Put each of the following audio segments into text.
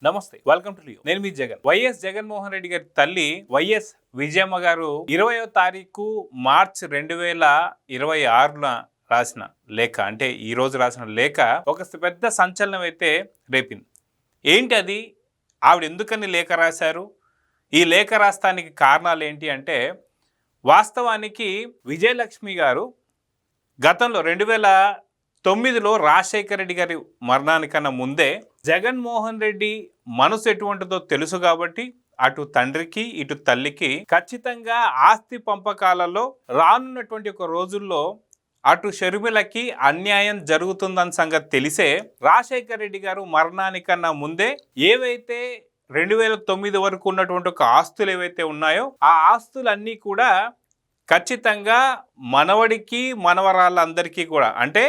నమస్తే, welcome to Leo. నేను మీ Jagan. YS Jaganmohan Reddy గారి తల్లి వైఎస్ విజయమ్మ గారు 20వ తారీఖు మార్చి 2026 రాసిన లేఖ, అంటే ఈ రోజు రాసిన లేఖ ఒక పెద్ద సంచలనం అయితే రేపింది. ఏంటి అది? ఆవిడ ఎందుకని లేఖ రాశారు? ఈ లేఖ రాస్తానికి కారణాలు ఏంటి అంటే, వాస్తవానికి విజయలక్ష్మి గారు గతంలో 2009లో రాజశేఖర రెడ్డి గారి మరణానికన్నా ముందే జగన్మోహన్ రెడ్డి మనసు ఎటువంటిదో తెలుసు కాబట్టి అటు తండ్రికి ఇటు తల్లికి ఖచ్చితంగా ఆస్తి పంపకాలలో రానున్నటువంటి ఒక రోజుల్లో అటు షర్మిలకి అన్యాయం జరుగుతుందన్న సంగతి తెలిసే రాజశేఖర రెడ్డి గారు మరణానికన్నా ముందే ఏవైతే 2009 వరకు ఉన్నటువంటి ఒక ఆస్తులు ఏవైతే ఉన్నాయో ఆ ఆస్తులన్నీ కూడా ఖచ్చితంగా మనవడికి మనవరాళ్ళందరికీ కూడా, అంటే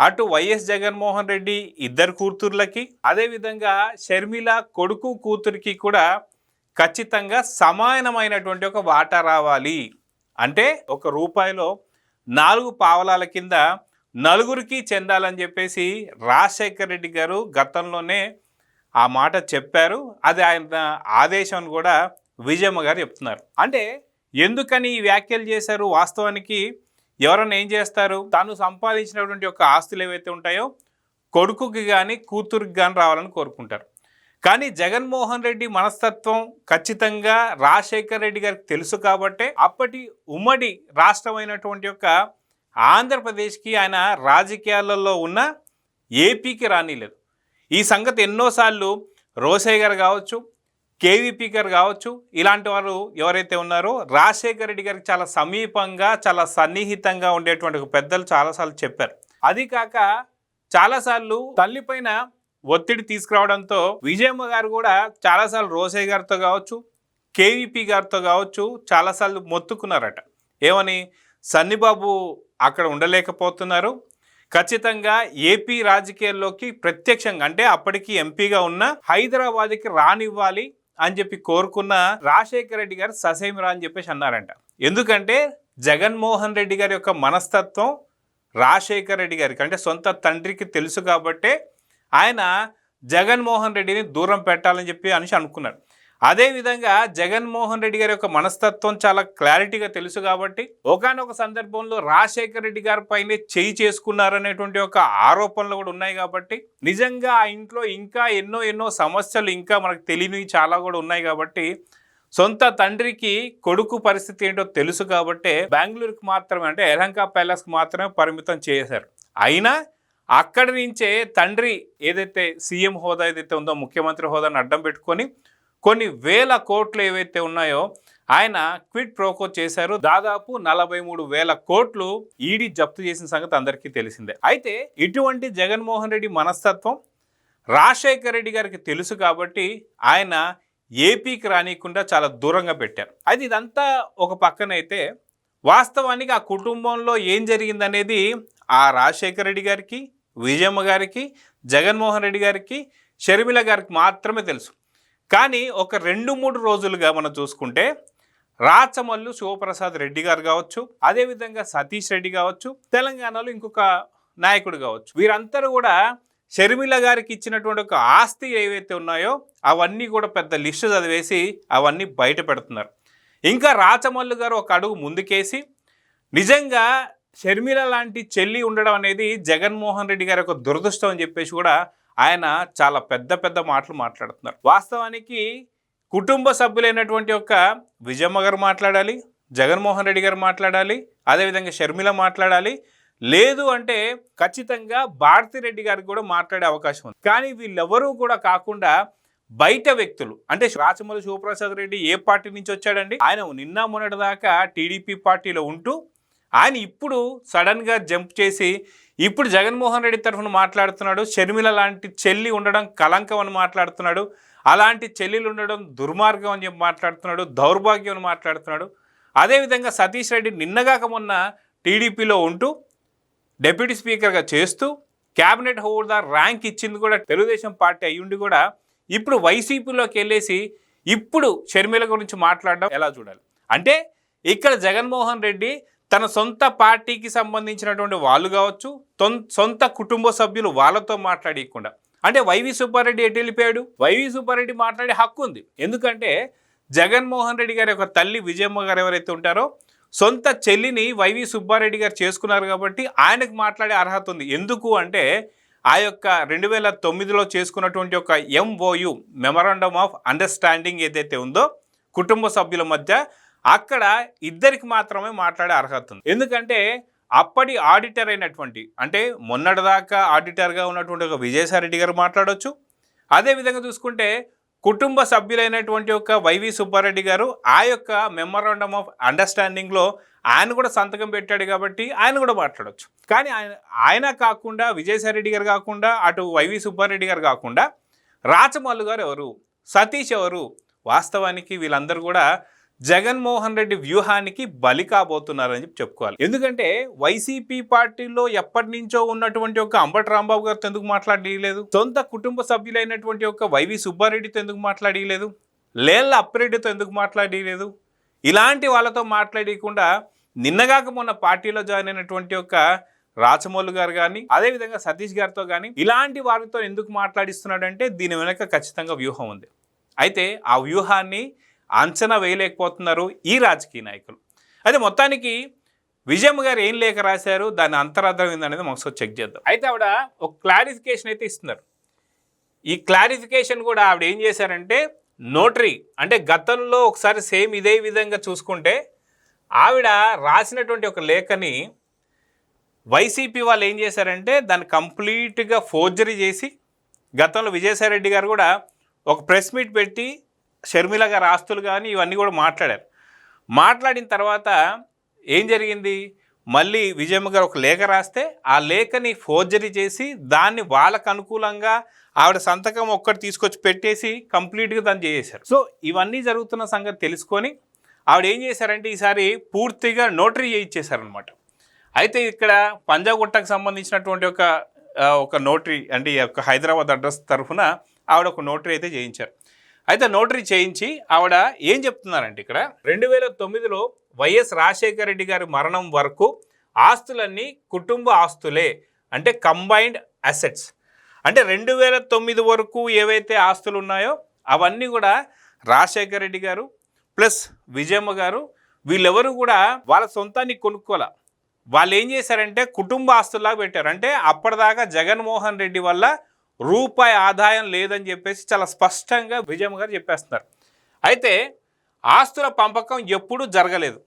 అటు వైఎస్ జగన్మోహన్ రెడ్డి ఇద్దరు కూతుర్లకి, అదేవిధంగా షర్మిల కొడుకు కూతురికి కూడా ఖచ్చితంగా సమానమైనటువంటి ఒక వాటా రావాలి. అంటే ₹1 4 పావలాల కింద నలుగురికి చెందాలని చెప్పేసి రాజశేఖర రెడ్డి గారు గతంలోనే ఆ మాట చెప్పారు. అది ఆయన ఆదేశం కూడా విజయమ్మ గారు చెప్తున్నారు. అంటే ఎందుకని ఈ వ్యాఖ్యలు చేశారు? వాస్తవానికి ఎవరైనా ఏం చేస్తారు, తాను సంపాదించినటువంటి ఒక ఆస్తులు ఏవైతే ఉంటాయో కొడుకుకి కానీ కూతురికి కానీ రావాలని కోరుకుంటారు. కానీ జగన్మోహన్ రెడ్డి మనస్తత్వం ఖచ్చితంగా రాజశేఖర రెడ్డి గారికి తెలుసు కాబట్టే అప్పటి ఉమ్మడి రాష్ట్రమైనటువంటి యొక్క ఆంధ్రప్రదేశ్కి ఆయన రాజకీయాలలో ఉన్న ఏపీకి రానిలేదు. ఈ సంగతి ఎన్నోసార్లు రోసయ్య గారు కావచ్చు, కేవీపీ గారు కావచ్చు, ఇలాంటి వారు ఎవరైతే ఉన్నారో రాజశేఖర రెడ్డి గారికి చాలా సమీపంగా చాలా సన్నిహితంగా ఉండేటువంటి పెద్దలు చాలాసార్లు చెప్పారు. అది కాక చాలాసార్లు తల్లిపైన ఒత్తిడి తీసుకురావడంతో విజయమ్మ గారు కూడా చాలాసార్లు రోసయ్య గారితో కావచ్చు, కేవీపీ గారితో కావచ్చు చాలాసార్లు మొత్తుకున్నారట. ఏమని? సన్నిబాబు అక్కడ ఉండలేకపోతున్నారు, ఖచ్చితంగా ఏపీ రాజకీయాల్లోకి ప్రత్యక్షంగా, అంటే అప్పటికి ఎంపీగా ఉన్న హైదరాబాద్కి రానివ్వాలి అని చెప్పి కోరుకున్న రాజశేఖర రెడ్డి గారు ససేమిరా అని చెప్పేసి అన్నారంట. ఎందుకంటే జగన్మోహన్ రెడ్డి గారి యొక్క మనస్తత్వం రాజశేఖర రెడ్డి గారికి, అంటే సొంత తండ్రికి తెలుసు కాబట్టే ఆయన జగన్మోహన్ రెడ్డిని దూరం పెట్టాలని చెప్పి అనుకున్నారు. అదేవిధంగా జగన్మోహన్ రెడ్డి గారి యొక్క మనస్తత్వం చాలా క్లారిటీగా తెలుసు కాబట్టి ఒకానొక సందర్భంలో రాజశేఖర రెడ్డి గారి పైనే చేయి చేసుకున్నారనేటువంటి ఒక ఆరోపణలు కూడా ఉన్నాయి. కాబట్టి నిజంగా ఆ ఇంట్లో ఇంకా ఎన్నో సమస్యలు ఇంకా మనకు తెలియనివి చాలా కూడా ఉన్నాయి. కాబట్టి సొంత తండ్రికి కొడుకు పరిస్థితి ఏంటో తెలుసు కాబట్టే బెంగళూరుకి మాత్రమే, అంటే యలహంక ప్యాలెస్కి మాత్రమే పరిమితం చేశారు. అయినా అక్కడి నుంచే తండ్రి ఏదైతే సీఎం హోదా ఏదైతే ఉందో, ముఖ్యమంత్రి హోదాను అడ్డం పెట్టుకొని కొన్ని వేల కోట్లు ఏవైతే ఉన్నాయో ఆయన క్విట్ ప్రోకో చేశారు. దాదాపు 43,000 కోట్లు ఈడీ జప్తు చేసిన సంగతి అందరికీ తెలిసిందే. అయితే ఇటువంటి జగన్మోహన్ రెడ్డి మనస్తత్వం రాజశేఖర రెడ్డి గారికి తెలుసు కాబట్టి ఆయన ఏపీకి రానియకుండా చాలా దూరంగా పెట్టారు. అయితే ఇదంతా ఒక పక్కనైతే వాస్తవానికి ఆ కుటుంబంలో ఏం జరిగిందనేది ఆ రాజశేఖర రెడ్డి గారికి, విజయమ్మ గారికి, జగన్మోహన్ రెడ్డి గారికి, షర్మిల గారికి మాత్రమే తెలుసు. కానీ ఒక 2-3 రోజులుగా మనం చూసుకుంటే రాచమల్లు శివప్రసాద్ రెడ్డి గారు కావచ్చు, అదేవిధంగా సతీష్ రెడ్డి కావచ్చు, తెలంగాణలో ఇంకొక నాయకుడు కావచ్చు, వీరందరూ కూడా షర్మిల గారికి ఇచ్చినటువంటి ఒక ఆస్తి ఏవైతే ఉన్నాయో అవన్నీ కూడా పెద్ద లిస్టు చదివేసి అవన్నీ బయట పెడుతున్నారు. ఇంకా రాచమల్లు గారు ఒక అడుగు ముందుకేసి నిజంగా షర్మిల లాంటి చెల్లి ఉండడం అనేది జగన్మోహన్ రెడ్డి గారి యొక్క దురదృష్టం అని చెప్పేసి కూడా ఆయన చాలా పెద్ద మాటలు మాట్లాడుతున్నారు. వాస్తవానికి కుటుంబ సభ్యులైనటువంటి ఒక విజయమ్మ గారు మాట్లాడాలి, జగన్మోహన్ రెడ్డి గారు మాట్లాడాలి, అదేవిధంగా షర్మిల మాట్లాడాలి, లేదు అంటే ఖచ్చితంగా భారతిరెడ్డి గారికి కూడా మాట్లాడే అవకాశం ఉంది. కానీ వీళ్ళెవరూ కూడా కాకుండా బయట వ్యక్తులు, అంటే రాచమల్లి శివప్రసాద్ రెడ్డి ఏ పార్టీ నుంచి వచ్చాడండి? ఆయన నిన్న మొన్నటి దాకా టీడీపీ పార్టీలో ఉంటూ ఆయన ఇప్పుడు సడన్గా జంప్ చేసి ఇప్పుడు జగన్మోహన్ రెడ్డి తరఫున మాట్లాడుతున్నాడు. షర్మిల లాంటి చెల్లి ఉండడం కలంకం అని మాట్లాడుతున్నాడు, అలాంటి చెల్లెలు ఉండడం దుర్మార్గం అని చెప్పి మాట్లాడుతున్నాడు, దౌర్భాగ్యం అని మాట్లాడుతున్నాడు. అదేవిధంగా సతీష్ రెడ్డి నిన్నగాక మొన్న టీడీపీలో ఉంటూ డిప్యూటీ స్పీకర్గా చేస్తూ క్యాబినెట్ హోదా ర్యాంక్ ఇచ్చింది కూడా తెలుగుదేశం పార్టీ అయ్యుండి కూడా ఇప్పుడు వైసీపీలోకి వెళ్ళేసి ఇప్పుడు షర్మిల గురించి మాట్లాడడం ఎలా చూడాలి? అంటే ఇక్కడ జగన్మోహన్ రెడ్డి తన సొంత పార్టీకి సంబంధించినటువంటి వాళ్ళు కావచ్చు, సొంత కుటుంబ సభ్యులు వాళ్ళతో మాట్లాడకుండా, అంటే వైవి సుబ్బారెడ్డి ఎటు వెళ్ళిపోయాడు? వైవి సుబ్బారెడ్డి మాట్లాడే హక్కు ఉంది. ఎందుకంటే జగన్మోహన్ రెడ్డి గారి యొక్క తల్లి విజయమ్మ గారు ఎవరైతే ఉంటారో సొంత చెల్లిని వైవి సుబ్బారెడ్డి గారు చేసుకున్నారు కాబట్టి ఆయనకు మాట్లాడే అర్హత ఉంది. ఎందుకు అంటే ఆ యొక్క 2009లో చేసుకున్నటువంటి ఒక MOU మెమరాండమ్ ఆఫ్ అండర్స్టాండింగ్ ఏదైతే ఉందో కుటుంబ సభ్యుల మధ్య, అక్కడ ఇద్దరికి మాత్రమే మాట్లాడే అర్హత ఉంది. ఎందుకంటే అప్పటి ఆడిటర్ అయినటువంటి, అంటే మొన్నటిదాకా ఆడిటర్గా ఉన్నటువంటి ఒక విజయసాయిరెడ్డి గారు మాట్లాడవచ్చు. అదేవిధంగా చూసుకుంటే కుటుంబ సభ్యులైనటువంటి ఒక వైవి సుబ్బారెడ్డి గారు ఆ యొక్క మెమరాండమ్ ఆఫ్ అండర్స్టాండింగ్లో ఆయన కూడా సంతకం పెట్టాడు కాబట్టి ఆయన కూడా మాట్లాడవచ్చు. కానీ ఆయన కాకుండా, విజయసాయిరెడ్డి గారు కాకుండా, అటు వైవి సుబ్బారెడ్డి గారు కాకుండా రాచమల్లు గారు ఎవరు, సతీష్ ఎవరు? వాస్తవానికి వీళ్ళందరూ కూడా జగన్మోహన్ రెడ్డి వ్యూహానికి బలి కాబోతున్నారని చెప్పి చెప్పుకోవాలి. ఎందుకంటే వైసీపీ పార్టీలో ఎప్పటి నుంచో ఉన్నటువంటి ఒక అంబటి రాంబాబు గారితో ఎందుకు మాట్లాడలేదు? సొంత కుటుంబ సభ్యులైనటువంటి ఒక వైవి సుబ్బారెడ్డితో ఎందుకు మాట్లాడలేదు? లేళ్ల అప్పిరెడ్డితో ఎందుకు మాట్లాడలేదు? ఇలాంటి వాళ్ళతో మాట్లాడకుండా నిన్నగాక మొన్న పార్టీలో జాయిన్ అయినటువంటి ఒక రాచమౌళి గారు కానీ, అదేవిధంగా సతీష్ గారితో కానీ ఇలాంటి వారితో ఎందుకు మాట్లాడిస్తున్నాడంటే దీని వెనక ఖచ్చితంగా వ్యూహం ఉంది. అయితే ఆ వ్యూహాన్ని అంచనా వేయలేకపోతున్నారు ఈ రాజకీయ నాయకులు. అయితే మొత్తానికి విజయమ్మ గారు ఏం లేఖ రాశారు, దాని అంతరార్థం ఏందనేది మనం చెక్ చేద్దాం. అయితే ఆవిడ ఒక క్లారిఫికేషన్ అయితే ఇస్తున్నారు. ఈ క్లారిఫికేషన్ కూడా ఆవిడ ఏం చేశారంటే నోటరీ, అంటే గతంలో ఒకసారి సేమ్ ఇదే విధంగా చూసుకుంటే ఆవిడ రాసినటువంటి ఒక లేఖని వైసీపీ వాళ్ళు ఏం చేశారంటే దాన్ని కంప్లీట్గా ఫోర్జరీ చేసి, గతంలో విజయసాయిరెడ్డి గారు కూడా ఒక ప్రెస్ మీట్ పెట్టి షర్మిల గారి ఆస్తులు కానీ ఇవన్నీ కూడా మాట్లాడారు. మాట్లాడిన తర్వాత ఏం జరిగింది, మళ్ళీ విజయమ్మ గారు ఒక లేఖ రాస్తే ఆ లేఖని ఫోర్జరీ చేసి దాన్ని వాళ్ళకు అనుకూలంగా ఆవిడ సంతకం ఒక్కటి తీసుకొచ్చి పెట్టేసి కంప్లీట్గా దాన్ని చేసేశారు. సో ఇవన్నీ జరుగుతున్న సంగతి తెలుసుకొని ఆవిడ ఏం చేశారంటే ఈసారి పూర్తిగా నోటరీ చేయించేశారనమాట. అయితే ఇక్కడ పంజాగుట్టకు సంబంధించినటువంటి ఒక నోటరీ, అంటే ఈ యొక్క హైదరాబాద్ అడ్రస్ తరఫున ఆవిడ ఒక నోటరీ అయితే చేయించారు. అయితే నోటరీ చేయించి ఆవిడ ఏం చెప్తున్నారంటే ఇక్కడ 2009లో వైఎస్ రాజశేఖర రెడ్డి గారి మరణం వరకు ఆస్తులన్నీ కుటుంబ ఆస్తులే, అంటే కంబైన్డ్ అసెట్స్. అంటే 2009 వరకు ఏవైతే ఆస్తులు ఉన్నాయో అవన్నీ కూడా రాజశేఖర రెడ్డి గారు ప్లస్ విజయమ్మ గారు వీళ్ళెవరు కూడా వాళ్ళ సొంతాన్ని కొనుక్కోలే. వాళ్ళు ఏం చేశారంటే కుటుంబ ఆస్తుల్లాగా పెట్టారు. అంటే అప్పటిదాకా జగన్మోహన్ రెడ్డి వల్ల రూపాయి ఆదాయం లేదని చెప్పేసి చాలా స్పష్టంగా విజయమ్మ గారు చెప్పేస్తున్నారు. అయితే ఆస్తుల పంపకం ఎప్పుడూ జరగలేదు.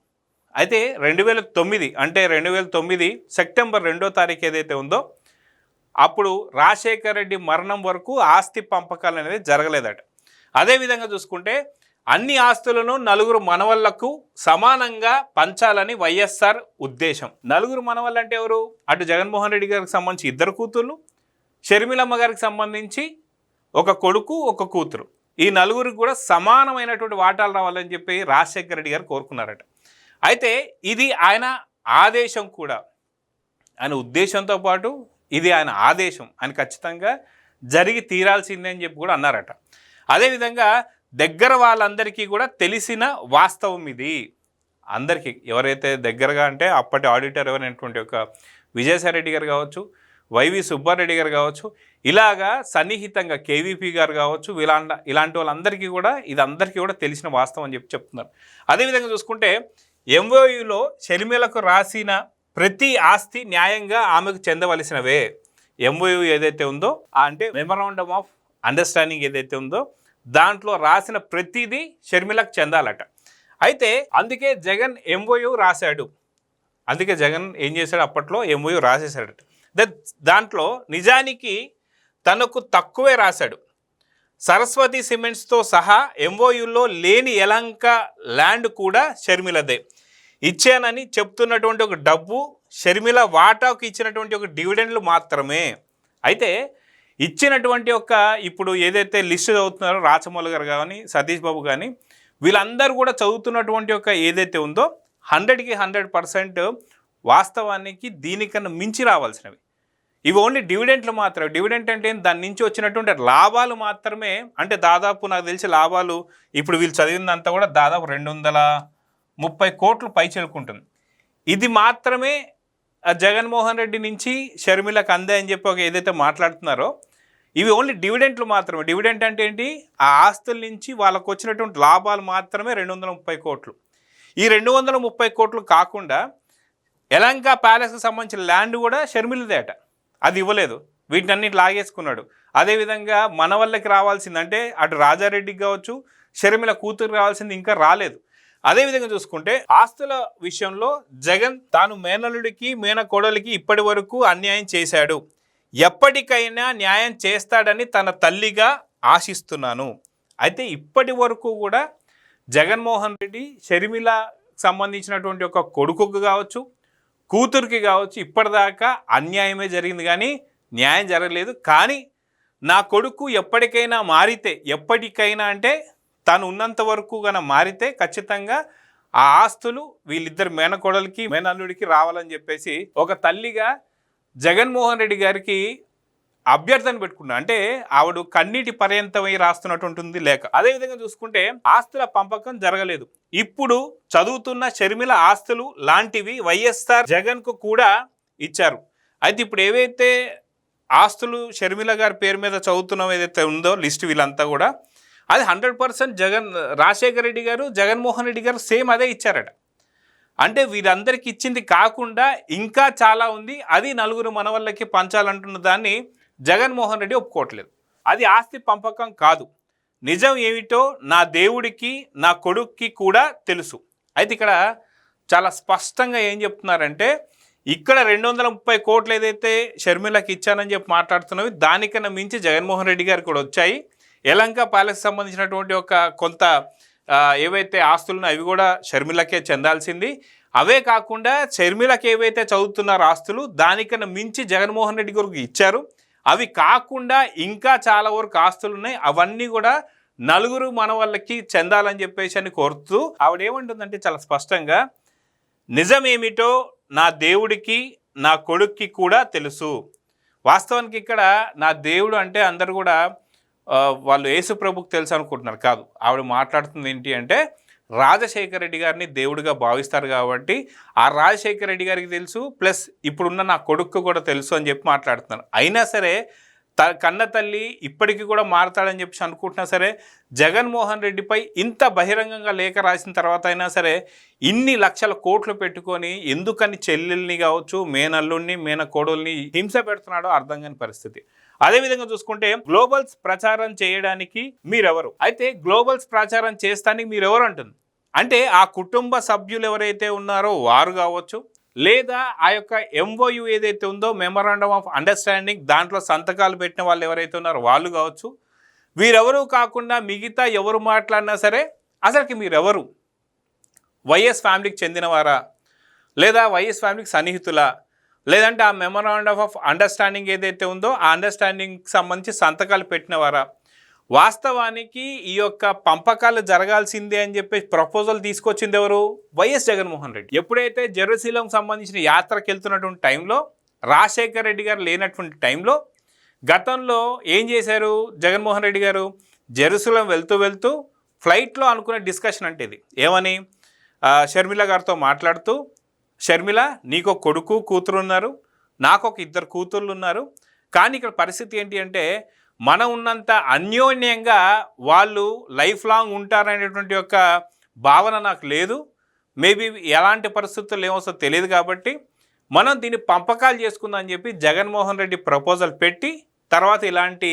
అయితే 2009, అంటే 2009 సెప్టెంబర్ 2వ తారీఖు ఏదైతే ఉందో అప్పుడు రాజశేఖర రెడ్డి మరణం వరకు ఆస్తి పంపకాలు అనేది జరగలేదట. అదేవిధంగా చూసుకుంటే అన్ని ఆస్తులను నలుగురు మనవళ్లకు సమానంగా పంచాలని వైఎస్ఆర్ ఉద్దేశం. నలుగురు మనవళ్ళు అంటే ఎవరు? అటు జగన్మోహన్ రెడ్డి గారికి సంబంధించి 2 కూతుర్లు, షర్మిలమ్మ గారికి సంబంధించి ఒక కొడుకు, ఒక కూతురు, ఈ నలుగురికి కూడా సమానమైనటువంటి వాటాలు రావాలని చెప్పి రాజశేఖర రెడ్డి గారు కోరుకున్నారట. అయితే ఇది ఆయన ఆదేశం కూడా, ఆయన ఉద్దేశంతో పాటు ఇది ఆయన ఆదేశం, ఆయన ఖచ్చితంగా జరిగి తీరాల్సిందే అని చెప్పి కూడా అన్నారట. అదేవిధంగా దగ్గర వాళ్ళందరికీ కూడా తెలిసిన వాస్తవం ఇది. అందరికీ ఎవరైతే దగ్గరగా, అంటే అప్పటి ఆడిటర్ ఎవరైనటువంటి ఒక విజయసాయిరెడ్డి గారు కావచ్చు, వైవి సుబ్బారెడ్డి గారు కావచ్చు, ఇలాగా సన్నిహితంగా కేవీపీ గారు కావచ్చు, ఇలాంటి వాళ్ళందరికీ కూడా ఇదందరికీ కూడా తెలిసిన వాస్తవం అని చెప్పి చెప్తున్నారు. అదేవిధంగా చూసుకుంటే MOUలో షర్మిలకు రాసిన ప్రతి ఆస్తి న్యాయంగా ఆమెకు చెందవలసినవే. MOU ఏదైతే ఉందో, అంటే మెమరాండమ్ ఆఫ్ అండర్స్టాండింగ్ ఏదైతే ఉందో దాంట్లో రాసిన ప్రతిదీ షర్మిలకు చెందాలట. అయితే అందుకే జగన్ MOU రాశాడు. అందుకే జగన్ ఏం చేశాడు, అప్పట్లో MOU రాసేశాడట. దాంట్లో నిజానికి తనకు తక్కువే రాశాడు. సరస్వతి సిమెంట్స్తో సహా MOUలో లేని యలంక ల్యాండ్ కూడా షర్మిలదే. ఇచ్చానని చెప్తున్నటువంటి ఒక డబ్బు షర్మిల వాటాకు ఇచ్చినటువంటి ఒక డివిడెండ్లు మాత్రమే. అయితే ఇచ్చినటువంటి ఒక ఇప్పుడు ఏదైతే లిస్టు చదువుతున్నారో రాచమౌళి గారు కానీ, సతీష్ బాబు కానీ, వీళ్ళందరూ కూడా చదువుతున్నటువంటి ఒక ఏదైతే ఉందో 100కి 100% వాస్తవానికి దీనికన్నా మించి రావాల్సినవి. ఇవి ఓన్లీ డివిడెంట్లు మాత్రమే. డివిడెంట్ అంటే దాని నుంచి వచ్చినటువంటి లాభాలు మాత్రమే. అంటే దాదాపు నాకు తెలిసి లాభాలు ఇప్పుడు వీళ్ళు చదివిందంతా కూడా దాదాపు 230 కోట్లు పైచెలుకుంటుంది. ఇది మాత్రమే జగన్మోహన్ రెడ్డి నుంచి షర్మిలకు అందాయని చెప్పి ఏదైతే మాట్లాడుతున్నారో ఇవి ఓన్లీ డివిడెంట్లు మాత్రమే. డివిడెంట్ అంటే ఏంటి? ఆ ఆస్తుల నుంచి వాళ్ళకు వచ్చినటువంటి లాభాలు మాత్రమే 230 కోట్లు. ఈ 230 కోట్లు కాకుండా యలంక ప్యాలెస్కి సంబంధించిన ల్యాండ్ కూడా షర్మిలదేట, అది ఇవ్వలేదు, వీటిని అన్నిటి లాగేసుకున్నాడు. అదేవిధంగా మన వాళ్ళకి రావాల్సింది అంటే అటు రాజారెడ్డికి కావచ్చు, షర్మిల కూతురు రావాల్సింది ఇంకా రాలేదు. అదేవిధంగా చూసుకుంటే ఆస్తుల విషయంలో జగన్ తాను మేనల్లుడికి మేనకోడలికి ఇప్పటి వరకు అన్యాయం చేశాడు, ఎప్పటికైనా న్యాయం చేస్తాడని తన తల్లిగా ఆశిస్తున్నాను. అయితే ఇప్పటి వరకు కూడా జగన్మోహన్ రెడ్డి షర్మిల సంబంధించినటువంటి ఒక కొడుకుకు కావచ్చు, కూతురికి కావచ్చు, ఇప్పటిదాకా అన్యాయమే జరిగింది కానీ న్యాయం జరగలేదు. కానీ నా కొడుకు ఎప్పటికైనా మారితే, ఎప్పటికైనా అంటే తను ఉన్నంత వరకు కన్నా మారితే ఖచ్చితంగా ఆ ఆస్తులు వీళ్ళిద్దరు మేనకోడలికి మేనల్లుడికి రావాలని చెప్పేసి ఒక తల్లిగా జగన్మోహన్ రెడ్డి గారికి అభ్యర్థన పెట్టుకున్నా. అంటే ఆవిడ కన్నీటి పర్యంతమై రాస్తున్నటువంటి లేఖ. అదేవిధంగా చూసుకుంటే ఆస్తుల పంపకం జరగలేదు. ఇప్పుడు చదువుతున్న షర్మిల ఆస్తులు లాంటివి వైఎస్ఆర్ జగన్కు కూడా ఇచ్చారు. అయితే ఇప్పుడు ఏవైతే ఆస్తులు షర్మిల గారి పేరు మీద చదువుతున్నాం ఏదైతే ఉందో లిస్ట్, వీళ్ళంతా కూడా అది 100% రాజశేఖర రెడ్డి గారు, జగన్మోహన్ రెడ్డి గారు సేమ్ అదే ఇచ్చారట. అంటే వీరందరికి ఇచ్చింది కాకుండా ఇంకా చాలా ఉంది, అది నలుగురు మనవళ్ళకి పంచాలంటున్న దాన్ని జగన్మోహన్ రెడ్డి ఒప్పుకోవట్లేదు. అది ఆస్తి పంపకం కాదు, నిజం ఏమిటో నా దేవుడికి నా కొడుక్కి కూడా తెలుసు. అయితే ఇక్కడ చాలా స్పష్టంగా ఏం చెప్తున్నారంటే, ఇక్కడ 230 కోట్లు ఏదైతే షర్మిలకి ఇచ్చానని చెప్పి మాట్లాడుతున్నవి దానికన్నా మించి జగన్మోహన్ రెడ్డి గారికి కూడా వచ్చాయి. యలంక ప్యాలెస్ సంబంధించినటువంటి ఒక కొంత ఏవైతే ఆస్తులను అవి కూడా షర్మిలకే చెందాల్సింది. అవే కాకుండా షర్మిలకి ఏవైతే చదువుతున్నారో ఆస్తులు దానికన్నా మించి జగన్మోహన్ రెడ్డి గారికి ఇచ్చారు. అవి కాకుండా ఇంకా చాలా వరకు ఆస్తులు ఉన్నాయి, అవన్నీ కూడా నలుగురు మన వాళ్ళకి చెందాలని చెప్పేసి అని కోరుతూ ఆవిడ ఏమంటుందంటే చాలా స్పష్టంగా, నిజమేమిటో నా దేవుడికి నా కొడుక్కి కూడా తెలుసు. వాస్తవానికి ఇక్కడ నా దేవుడు అంటే అందరు కూడా వాళ్ళు యేసు ప్రభుకి తెలుసు అనుకుంటున్నారు, కాదు. ఆవిడ మాట్లాడుతుంది ఏంటి అంటే రాజశేఖర రెడ్డి గారిని దేవుడిగా భావిస్తారు కాబట్టి ఆ రాజశేఖర రెడ్డి గారికి తెలుసు, ప్లస్ ఇప్పుడున్న నా కొడుకు కూడా తెలుసు అని చెప్పి మాట్లాడుతున్నారు. అయినా సరే కన్న తల్లి ఇప్పటికీ కూడా మారతాడని చెప్పి అనుకుంటున్నా సరే జగన్మోహన్ రెడ్డిపై ఇంత బహిరంగంగా లేఖ రాసిన తర్వాత అయినా సరే ఇన్ని లక్షల కోట్లు పెట్టుకొని ఎందుకని చెల్లెల్ని కావచ్చు, మేనల్లుడిని మేనకోడల్ని హింస పెడుతున్నాడో అర్థం కాని పరిస్థితి. అదేవిధంగా చూసుకుంటే గ్లోబల్స్ ప్రచారం చేయడానికి మీరెవరు? అయితే గ్లోబల్స్ ప్రచారం చేస్తానికి మీరెవరు అంటుంది. అంటే ఆ కుటుంబ సభ్యులు ఎవరైతే ఉన్నారో వారు కావచ్చు, లేదా ఆ యొక్క ఎంఓయు ఏదైతే ఉందో మెమరాండమ్ ఆఫ్ అండర్స్టాండింగ్ దాంట్లో సంతకాలు పెట్టిన వాళ్ళు ఎవరైతే ఉన్నారో వాళ్ళు కావచ్చు. వీరెవరు కాకుండా మిగతా ఎవరు మాట్లాడినా సరే అసలుకి మీరెవరు? వైఎస్ ఫ్యామిలీకి చెందినవారా, లేదా వైఎస్ ఫ్యామిలీకి సన్నిహితులా, లేదంటే ఆ మెమరాండమ్ ఆఫ్ అండర్స్టాండింగ్ ఏదైతే ఉందో ఆ అండర్స్టాండింగ్కి సంబంధించి సంతకాలు పెట్టినవారా? వాస్తవానికి ఈ యొక్క పంపకాలు జరగాల్సిందే అని చెప్పి ప్రపోజల్ తీసుకొచ్చింది ఎవరు? వైఎస్ జగన్మోహన్ రెడ్డి. ఎప్పుడైతే జెరూసలేం సంబంధించిన యాత్రకు వెళ్తున్నటువంటి టైంలో, రాజశేఖర్ రెడ్డి గారు లేనటువంటి టైంలో గతంలో ఏం చేశారు జగన్మోహన్ రెడ్డి గారు? జెరూసలేం వెళ్తూ ఫ్లైట్లో అనుకునే డిస్కషన్ అంటే ఇది ఏమని, షర్మిల గారితో మాట్లాడుతూ, షర్మిల నీకు ఒక కొడుకు కూతురు ఉన్నారు, నాకు ఒక 2 కూతుర్లు ఉన్నారు, కానీ ఇక్కడ పరిస్థితి ఏంటి అంటే మనం ఉన్నంత అన్యోన్యంగా వాళ్ళు లైఫ్ లాంగ్ ఉంటారనేటువంటి యొక్క భావన నాకు లేదు. మేబీ ఎలాంటి పరిస్థితులు ఏమొస్తో తెలియదు కాబట్టి మనం దీన్ని పంపకాలు చేసుకుందాం అని చెప్పి జగన్మోహన్ రెడ్డి ప్రపోజల్ పెట్టి తర్వాత ఇలాంటి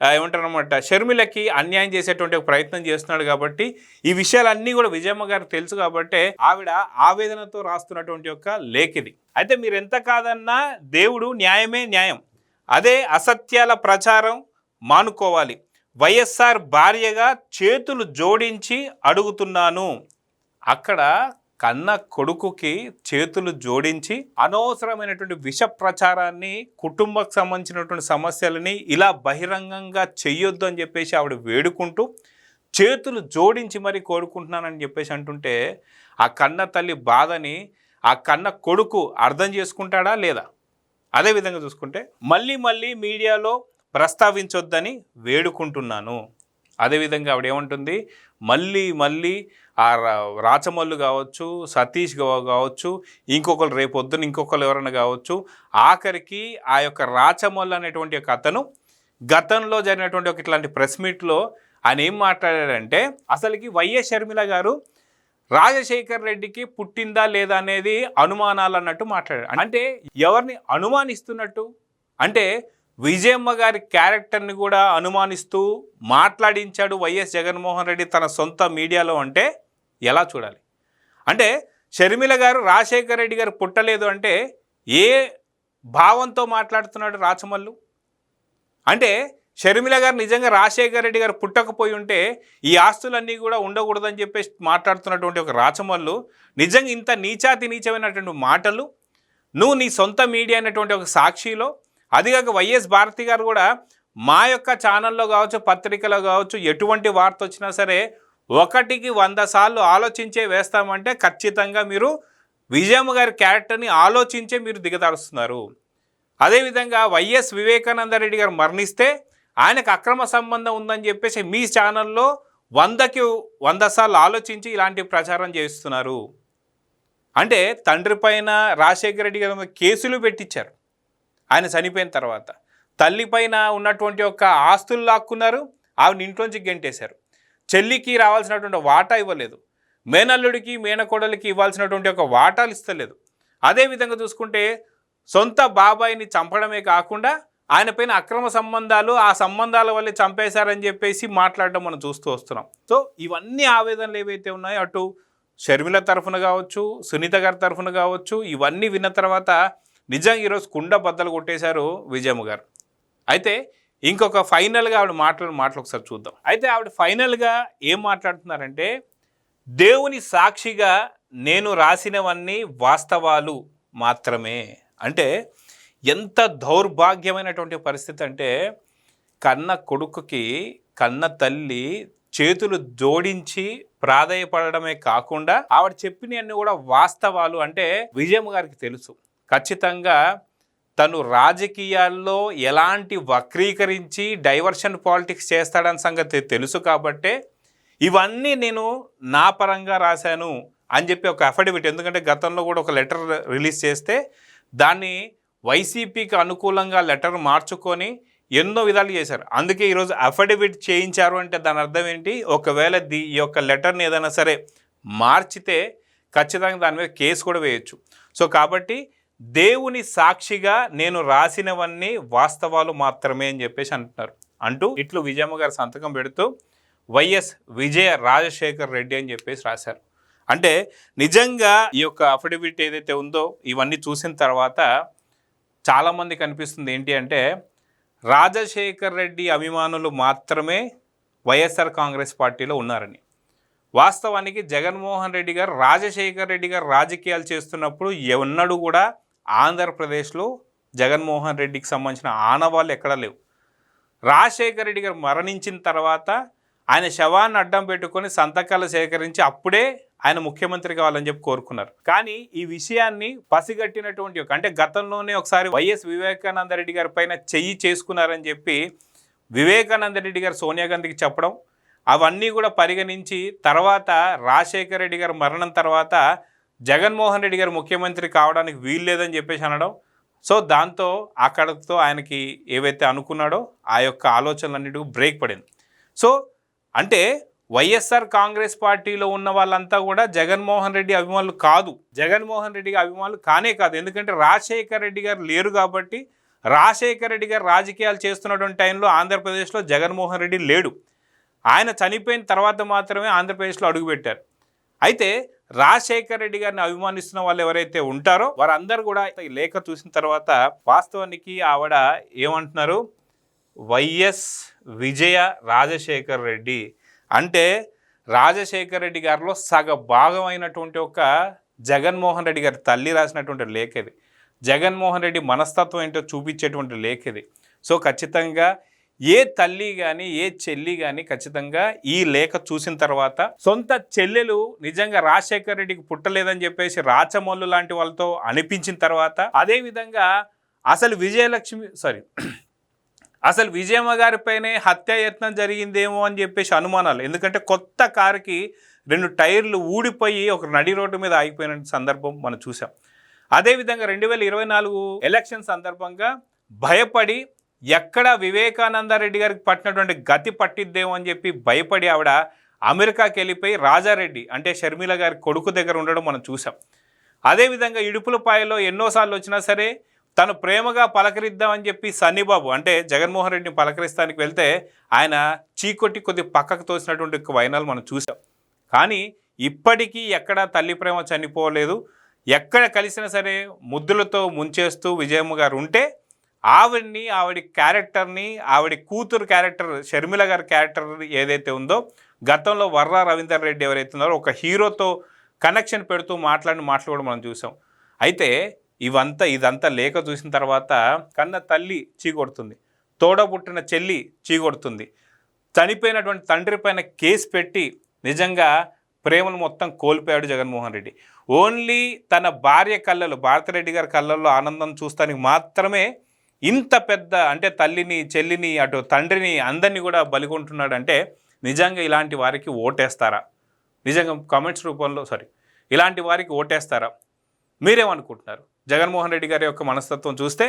ఏమంటారనమాట షర్మిలకి అన్యాయం చేసేటువంటి ఒక ప్రయత్నం చేస్తున్నాడు. కాబట్టి ఈ విషయాలన్నీ కూడా విజయమ్మ గారికి తెలుసు కాబట్టి ఆవిడ ఆవేదనతో రాస్తున్నటువంటి యొక్క లేఖ ఇది. అయితే మీరు ఎంత కాదన్నా దేవుడు న్యాయమే న్యాయం, అదే అసత్యాల ప్రచారం మానుకోవాలి. వైఎస్ఆర్ భార్యగా చేతులు జోడించి అడుగుతున్నాను. అక్కడ కన్న కొడుకుకి చేతులు జోడించి అనవసరమైనటువంటి విష ప్రచారాన్ని, కుటుంబకు సంబంధించినటువంటి సమస్యలని ఇలా బహిరంగంగా చెయ్యొద్దు అని చెప్పేసి ఆవిడ వేడుకుంటూ చేతులు జోడించి మరీ కోరుకుంటున్నానని చెప్పేసి అంటుంటే ఆ కన్న తల్లి బాధని ఆ కన్న కొడుకు అర్థం చేసుకుంటాడా లేదా? అదేవిధంగా చూసుకుంటే మళ్ళీ మీడియాలో ప్రస్తావించొద్దని వేడుకుంటున్నాను. అదేవిధంగా ఆవిడ ఏమంటుంది, మళ్ళీ ఆ రాచమల్లు కావచ్చు, సతీష్ కావచ్చు, ఇంకొకరు రేపొద్దున ఇంకొకరు ఎవరైనా కావచ్చు, ఆఖరికి ఆ యొక్క రాచమల్లు అనేటువంటి ఒక అతను గతంలో జరిగినటువంటి ఒక ఇట్లాంటి ప్రెస్ మీట్లో ఆయన ఏం మాట్లాడాడంటే అసలుకి వైఎస్ షర్మిల గారు రాజశేఖర్ రెడ్డికి పుట్టిందా లేదా అనేది అనుమానాలు అన్నట్టు మాట్లాడాడు. అంటే ఎవరిని అనుమానిస్తున్నట్టు అంటే విజయమ్మ గారి క్యారెక్టర్ని కూడా అనుమానిస్తూ మాట్లాడించాడు వైఎస్ జగన్మోహన్ రెడ్డి తన సొంత మీడియాలో అంటే ఎలా చూడాలి? అంటే షర్మిల గారు రాజశేఖర్ రెడ్డి గారు పుట్టలేదు అంటే ఏ భావంతో మాట్లాడుతున్నాడు రాచమల్లు? అంటే షర్మిల గారు నిజంగా రాజశేఖర్ రెడ్డి గారు పుట్టకపోయి ఉంటే ఈ ఆస్తులన్నీ కూడా ఉండకూడదని చెప్పేసి మాట్లాడుతున్నటువంటి ఒక రాచమల్లు నిజంగా ఇంత నీచమైనటువంటి మాటలు నువ్వు నీ సొంత మీడియా అయినటువంటి ఒక సాక్షిలో, అదిగాక వైఎస్ భారతి గారు కూడా మా యొక్క ఛానల్లో కావచ్చు, పత్రికలో కావచ్చు, ఎటువంటి వార్త వచ్చినా సరే 1కి 100 సార్లు ఆలోచించే వేస్తామంటే ఖచ్చితంగా మీరు విజయమ్మ గారి క్యారెక్టర్ని ఆలోచించే మీరు దిగదారుస్తున్నారు. అదేవిధంగా వైఎస్ వివేకానంద రెడ్డి గారు మరణిస్తే ఆయనకు అక్రమ సంబంధం ఉందని చెప్పేసి మీ ఛానల్లో 100కి 100 సార్లు ఆలోచించి ఇలాంటి ప్రచారం చేస్తున్నారు. అంటే తండ్రి పైన రాజశేఖర రెడ్డి గారు కేసులు పెట్టించారు ఆయన చనిపోయిన తర్వాత. తల్లిపైన ఉన్నటువంటి ఒక ఆస్తులు లాక్కున్నారు, ఆవిడ ఇంట్లోంచి గెంటేశారు. చెల్లికి రావాల్సినటువంటి వాటా ఇవ్వలేదు, మేనల్లుడికి మేనకోడలికి ఇవ్వాల్సినటువంటి ఒక వాటాలు ఇస్తలేదు. అదేవిధంగా చూసుకుంటే సొంత బాబాయిని చంపడమే కాకుండా ఆయన పైన అక్రమ సంబంధాలు, ఆ సంబంధాల వల్లే చంపేశారని చెప్పేసి మాట్లాడడం మనం చూస్తూ వస్తున్నాం. సో ఇవన్నీ ఆవేదనలు ఏవైతే ఉన్నాయో అటు షర్మిల తరఫున కావచ్చు, సునీత గారి తరఫున కావచ్చు, ఇవన్నీ విన్న తర్వాత నిజంగా ఈరోజు కుండ బద్దలు కొట్టేశారు విజయమ్మ గారు. అయితే ఇంకొక ఫైనల్గా ఆవిడ మాటలు ఒకసారి చూద్దాం. అయితే ఆవిడ ఫైనల్గా ఏం మాట్లాడుతున్నారంటే, దేవుని సాక్షిగా నేను రాసినవన్నీ వాస్తవాలు మాత్రమే. అంటే ఎంత దౌర్భాగ్యమైనటువంటి పరిస్థితి అంటే, కన్న కొడుకుకి కన్న తల్లి చేతులు జోడించి ప్రాధేయపడమే కాకుండా ఆవిడ చెప్పినవన్నీ కూడా వాస్తవాలు అంటే విజయమ్మ గారికి తెలుసు. ఖచ్చితంగా తను రాజకీయాల్లో ఎలాంటి వక్రీకరించి డైవర్షన్ పాలిటిక్స్ చేస్తాడని సంగతి తెలుసు కాబట్టే ఇవన్నీ నేను నా పరంగా రాశాను అని చెప్పి ఒక అఫిడవిట్, ఎందుకంటే గతంలో కూడా ఒక లెటర్ రిలీజ్ చేస్తే దాన్ని వైసీపీకి అనుకూలంగా లెటర్ మార్చుకొని ఎన్నో విధాలు చేశారు. అందుకే ఈరోజు అఫిడవిట్ చేయించారు అంటే దాని అర్థం ఏంటి? ఒకవేళ ఈ యొక్క లెటర్ని ఏదైనా సరే మార్చితే ఖచ్చితంగా దాని మీద కేసు కూడా వేయచ్చు. సో కాబట్టి దేవుని సాక్షిగా నేను రాసినవన్నీ వాస్తవాలు మాత్రమే అని చెప్పేసి అంటున్నారు. అంటూ ఇట్లు విజయమ్మ గారు సంతకం పెడుతూ వైఎస్ విజయ రాజశేఖర్ రెడ్డి అని చెప్పేసి రాశారు. అంటే నిజంగా ఈ యొక్క అఫిడవిట్ ఏదైతే ఉందో ఇవన్నీ చూసిన తర్వాత చాలామంది కనిపిస్తుంది ఏంటి అంటే, రాజశేఖర్ రెడ్డి అభిమానులు మాత్రమే వైఎస్ఆర్ కాంగ్రెస్ పార్టీలో ఉన్నారని. వాస్తవానికి జగన్మోహన్ రెడ్డి గారు రాజశేఖర్ రెడ్డి గారు రాజకీయాలు చేస్తున్నప్పుడు ఎన్నడూ కూడా ఆంధ్రప్రదేశ్లో జగన్మోహన్ రెడ్డికి సంబంధించిన ఆనవాళ్ళు ఎక్కడా లేవు. రాజశేఖర్ రెడ్డి గారు మరణించిన తర్వాత ఆయన శవాన్ని అడ్డం పెట్టుకొని సంతకాలు సేకరించి అప్పుడే ఆయన ముఖ్యమంత్రి కావాలని చెప్పి కోరుకున్నారు. కానీ ఈ విషయాన్ని పసిగట్టినటువంటి అంటే గతంలోనే ఒకసారి వైఎస్ వివేకానంద రెడ్డి గారి పైన చెయ్యి చేసుకున్నారని చెప్పి వివేకానంద రెడ్డి గారు సోనియా గాంధీకి చెప్పడం, అవన్నీ కూడా పరిగణించి తర్వాత రాజశేఖర రెడ్డి గారు మరణం తర్వాత జగన్మోహన్ రెడ్డి గారు ముఖ్యమంత్రి కావడానికి వీల్లేదని చెప్పేసి అనడం. సో దాంతో అక్కడితో ఆయనకి ఏవైతే అనుకున్నాడో ఆ యొక్క ఆలోచనలన్నిటికీ బ్రేక్ పడింది. సో అంటే వైఎస్ఆర్ కాంగ్రెస్ పార్టీలో ఉన్న వాళ్ళంతా కూడా జగన్మోహన్ రెడ్డి అభిమానులు కాదు, జగన్మోహన్ రెడ్డి అభిమానులు కానే కాదు. ఎందుకంటే రాజశేఖర రెడ్డి గారు లేరు కాబట్టి. రాజశేఖర రెడ్డి గారు రాజకీయాలు చేస్తున్నటువంటి టైంలో ఆంధ్రప్రదేశ్లో జగన్మోహన్ రెడ్డి లేడు. ఆయన చనిపోయిన తర్వాత మాత్రమే ఆంధ్రప్రదేశ్లో అడుగుపెట్టారు. అయితే రాజశేఖర రెడ్డి గారిని అభిమానిస్తున్న వాళ్ళు ఎవరైతే ఉంటారో వారందరూ కూడా ఈ లేఖ చూసిన తర్వాత వాస్తవానికి ఆవిడ ఏమంటున్నారు, వైఎస్ విజయ రాజశేఖర్ రెడ్డి అంటే రాజశేఖర్ రెడ్డి గారిలో సగ భాగమైనటువంటి ఒక జగన్మోహన్ రెడ్డి గారి తల్లి రాసినటువంటి లేఖ ఇది. జగన్మోహన్ రెడ్డి మనస్తత్వం ఏంటో చూపించేటువంటి లేఖ ఇది. సో ఖచ్చితంగా ఏ తల్లి కానీ ఏ చెల్లి కానీ ఖచ్చితంగా ఈ లేఖ చూసిన తర్వాత సొంత చెల్లెలు నిజంగా రాజశేఖర రెడ్డికి పుట్టలేదని చెప్పేసి రాచమల్లు లాంటి వాళ్ళతో అనిపించిన తర్వాత, అదేవిధంగా అసలు విజయమ్మ గారిపైనే హత్యాయత్నం జరిగిందేమో అని చెప్పేసి అనుమానాలు. ఎందుకంటే కొత్త కారుకి 2 టైర్లు ఊడిపోయి ఒక నడి రోడ్డు మీద ఆగిపోయిన సందర్భం మనం చూసాం. అదేవిధంగా 2024 ఎలక్షన్ సందర్భంగా భయపడి ఎక్కడ వివేకానంద రెడ్డి గారికి పట్టినటువంటి గతి పట్టిద్దేమో అని చెప్పి భయపడి ఆవిడ అమెరికాకి వెళ్ళిపోయి రాజారెడ్డి అంటే షర్మిల గారి కొడుకు దగ్గర ఉండడం మనం చూసాం. అదేవిధంగా ఇడుపులపాయలో ఎన్నోసార్లు వచ్చినా సరే తను ప్రేమగా పలకరిద్దామని చెప్పి సన్నిబాబు అంటే జగన్మోహన్ రెడ్డిని పలకరిస్తానికి వెళ్తే ఆయన చీకొట్టి కొద్ది పక్కకు తోసినటువంటి వైనాలు మనం చూసాం. కానీ ఇప్పటికీ ఎక్కడ తల్లి ప్రేమ చనిపోలేదు. ఎక్కడ కలిసినా సరే ముద్దులతో ముంచేస్తూ విజయమ్మ గారు ఉంటే ఆవిడ క్యారెక్టర్ని ఆవిడ కూతురు క్యారెక్టర్ షర్మిల గారి క్యారెక్టర్ ఏదైతే ఉందో గతంలో వర్రా రవీందర్ రెడ్డి ఎవరైతే ఉన్నారో ఒక హీరోతో కనెక్షన్ పెడుతూ మాటలు కూడా మనం చూసాం. అయితే ఇదంతా లేఖ చూసిన తర్వాత కన్న తల్లి చీకొడుతుంది, తోడబుట్టిన చెల్లి చీకొడుతుంది, చనిపోయినటువంటి తండ్రి పైన కేసు పెట్టి నిజంగా ప్రేమను మొత్తం కోల్పోయాడు జగన్మోహన్ రెడ్డి. ఓన్లీ తన భార్య కళ్ళలో భారతిరెడ్డి గారి కళ్ళల్లో ఆనందం చూస్తానికి మాత్రమే ఇంత పెద్ద అంటే తల్లిని చెల్లిని అటు తండ్రిని అందరినీ కూడా బలిగొంటున్నాడంటే నిజంగా ఇలాంటి వారికి ఓటేస్తారా? నిజంగా కామెంట్స్ రూపంలో ఇలాంటి వారికి ఓటేస్తారా? మీరేమనుకుంటున్నారు? జగన్మోహన్ రెడ్డి గారి యొక్క మనస్తత్వం చూస్తే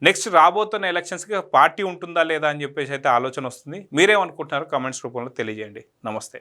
నెక్స్ట్ రాబోతున్న ఎలక్షన్స్కి పార్టీ ఉంటుందా లేదా అని చెప్పేసి అయితే ఆలోచన వస్తుంది. మీరేమనుకుంటున్నారు? కామెంట్స్ రూపంలో తెలియజేయండి. నమస్తే.